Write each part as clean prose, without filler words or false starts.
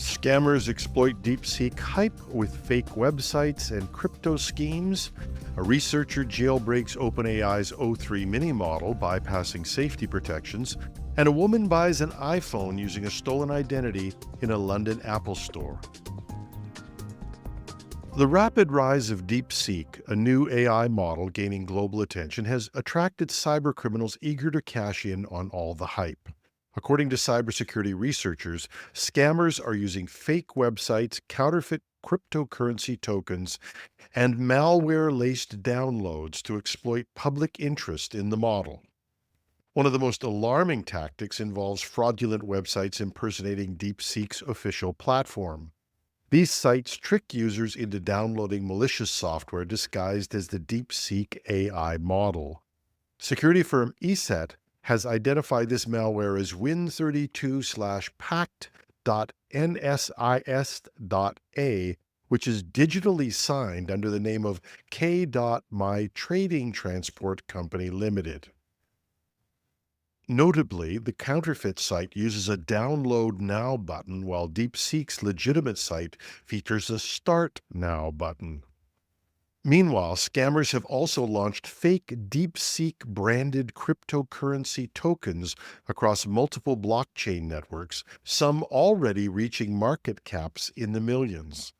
Scammers exploit DeepSeek hype with fake websites and crypto schemes. A researcher jailbreaks OpenAI's O3 mini model, bypassing safety protections. And a woman buys an iPhone using a stolen identity in a London Apple store. The rapid rise of DeepSeek, a new AI model gaining global attention, has attracted cybercriminals eager to cash in on all the hype. According to cybersecurity researchers, scammers are using fake websites, counterfeit cryptocurrency tokens, and malware-laced downloads to exploit public interest in the model. One of the most alarming tactics involves fraudulent websites impersonating DeepSeek's official platform. These sites trick users into downloading malicious software disguised as the DeepSeek AI model. Security firm ESET has identified this malware as win32/pact.nsis.a, which is digitally signed under the name of K. My Trading Transport Company Limited. Notably, the counterfeit site uses a Download Now button, while DeepSeek's legitimate site features a Start Now button. Meanwhile, scammers have also launched fake DeepSeek-branded cryptocurrency tokens across multiple blockchain networks, some already reaching market caps in the millions.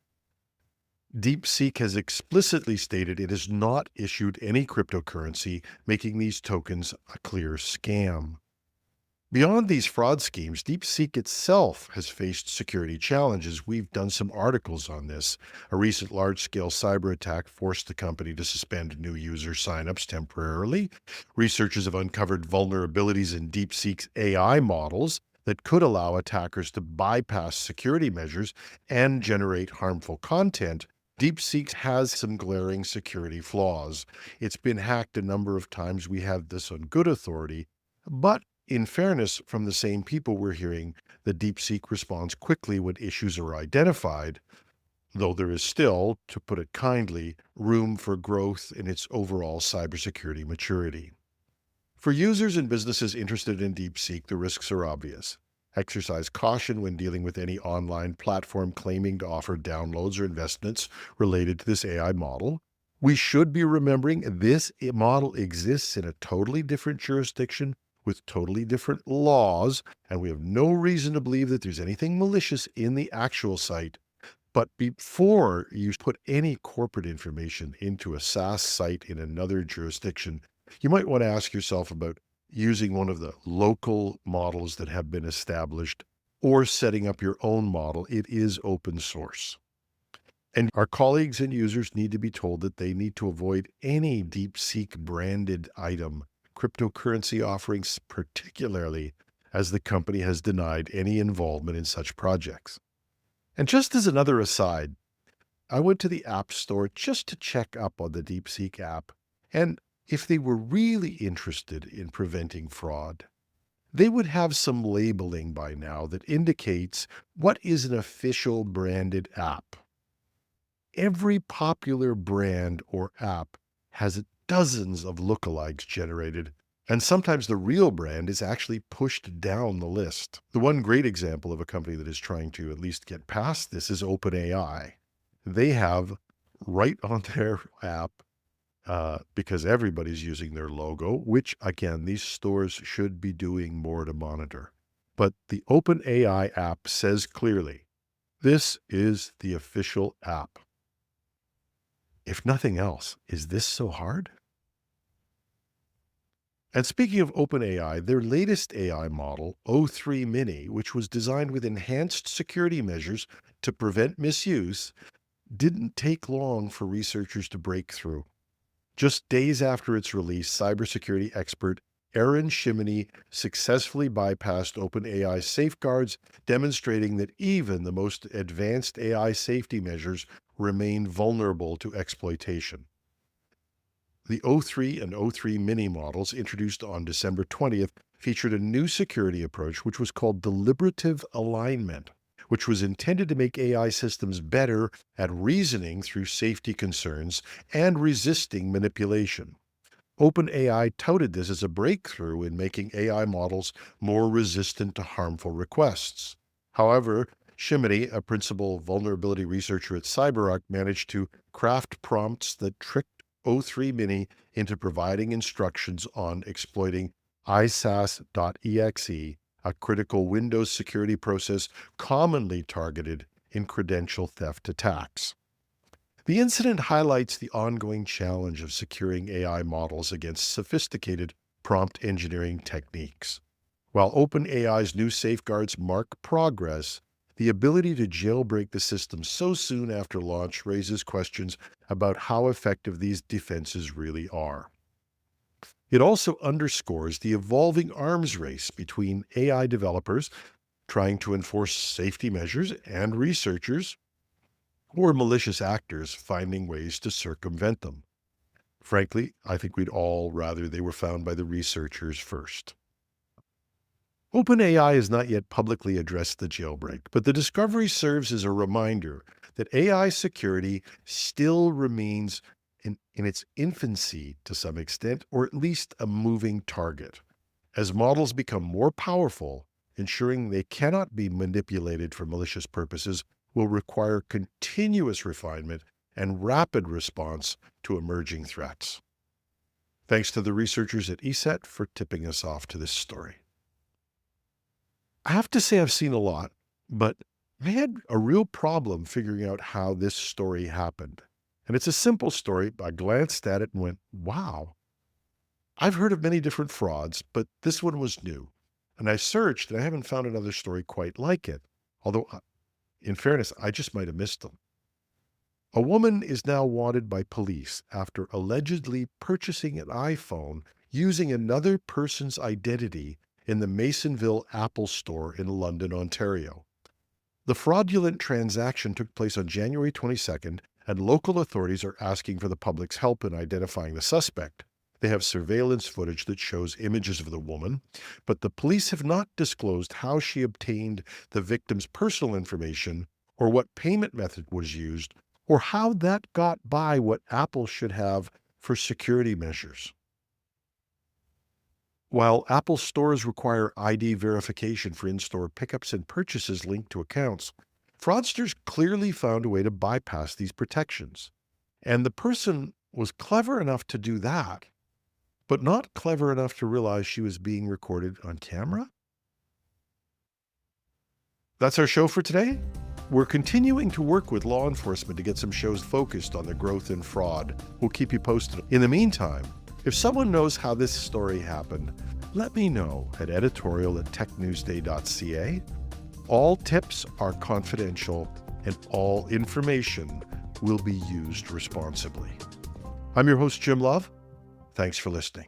DeepSeek has explicitly stated it has not issued any cryptocurrency, making these tokens a clear scam. Beyond these fraud schemes, DeepSeek itself has faced security challenges. We've done some articles on this. A recent large-scale cyber attack forced the company to suspend new user signups temporarily. Researchers have uncovered vulnerabilities in DeepSeek's AI models that could allow attackers to bypass security measures and generate harmful content. DeepSeek has some glaring security flaws. It's been hacked a number of times. We have this on good authority, but in fairness, from the same people, we're hearing that DeepSeek responds quickly when issues are identified, though there is still, to put it kindly, room for growth in its overall cybersecurity maturity. For users and businesses interested in DeepSeek, the risks are obvious. Exercise caution when dealing with any online platform claiming to offer downloads or investments related to this AI model. We should be remembering this model exists in a totally different jurisdiction with totally different laws, and we have no reason to believe that there's anything malicious in the actual site. But before you put any corporate information into a SaaS site in another jurisdiction, you might want to ask yourself about using one of the local models that have been established or setting up your own model. It is open source. And our colleagues and users need to be told that they need to avoid any DeepSeek branded item, cryptocurrency offerings particularly, as the company has denied any involvement in such projects. And just as another aside, I went to the App Store just to check up on the DeepSeek app, and if they were really interested in preventing fraud, they would have some labeling by now that indicates what is an official branded app. Every popular brand or app has dozens of lookalikes generated, and sometimes the real brand is actually pushed down the list. The one great example of a company that is trying to at least get past this is OpenAI. They have right on their app, because everybody's using their logo, which again, these stores should be doing more to monitor. But the OpenAI app says clearly, this is the official app. If nothing else, is this so hard? And speaking of OpenAI, their latest AI model, O3 Mini, which was designed with enhanced security measures to prevent misuse, didn't take long for researchers to break through. Just days after its release, cybersecurity expert Aaron Shimony successfully bypassed OpenAI's safeguards, demonstrating that even the most advanced AI safety measures remain vulnerable to exploitation. The O3 and O3 Mini models, introduced on December 20th, featured a new security approach which was called deliberative alignment, which was intended to make AI systems better at reasoning through safety concerns and resisting manipulation. OpenAI touted this as a breakthrough in making AI models more resistant to harmful requests. However, Shimony, a principal vulnerability researcher at CyberArk, managed to craft prompts that tricked O3 Mini into providing instructions on exploiting ISAS.exe, a critical Windows security process commonly targeted in credential theft attacks. The incident highlights the ongoing challenge of securing AI models against sophisticated prompt engineering techniques. While OpenAI's new safeguards mark progress, the ability to jailbreak the system so soon after launch raises questions about how effective these defenses really are. It also underscores the evolving arms race between AI developers trying to enforce safety measures and researchers or malicious actors finding ways to circumvent them. Frankly, I think we'd all rather they were found by the researchers first. OpenAI has not yet publicly addressed the jailbreak, but the discovery serves as a reminder that AI security still remains in its infancy to some extent, or at least a moving target. As models become more powerful, ensuring they cannot be manipulated for malicious purposes will require continuous refinement and rapid response to emerging threats. Thanks to the researchers at ESET for tipping us off to this story. I have to say I've seen a lot, but I had a real problem figuring out how this story happened. And it's a simple story. I glanced at it and went, wow. I've heard of many different frauds, but this one was new. And I searched and I haven't found another story quite like it. Although, in fairness, I just might have missed them. A woman is now wanted by police after allegedly purchasing an iPhone using another person's identity in the Masonville Apple Store in London, Ontario. The fraudulent transaction took place on January 22nd, and local authorities are asking for the public's help in identifying the suspect. They have surveillance footage that shows images of the woman, but the police have not disclosed how she obtained the victim's personal information or what payment method was used or how that got by what Apple should have for security measures. While Apple stores require ID verification for in-store pickups and purchases linked to accounts, fraudsters clearly found a way to bypass these protections. And the person was clever enough to do that, but not clever enough to realize she was being recorded on camera. That's our show for today. We're continuing to work with law enforcement to get some shows focused on the growth in fraud. We'll keep you posted. In the meantime, if someone knows how this story happened, let me know at editorial@technewsday.ca. All tips are confidential and all information will be used responsibly. I'm your host, Jim Love. Thanks for listening.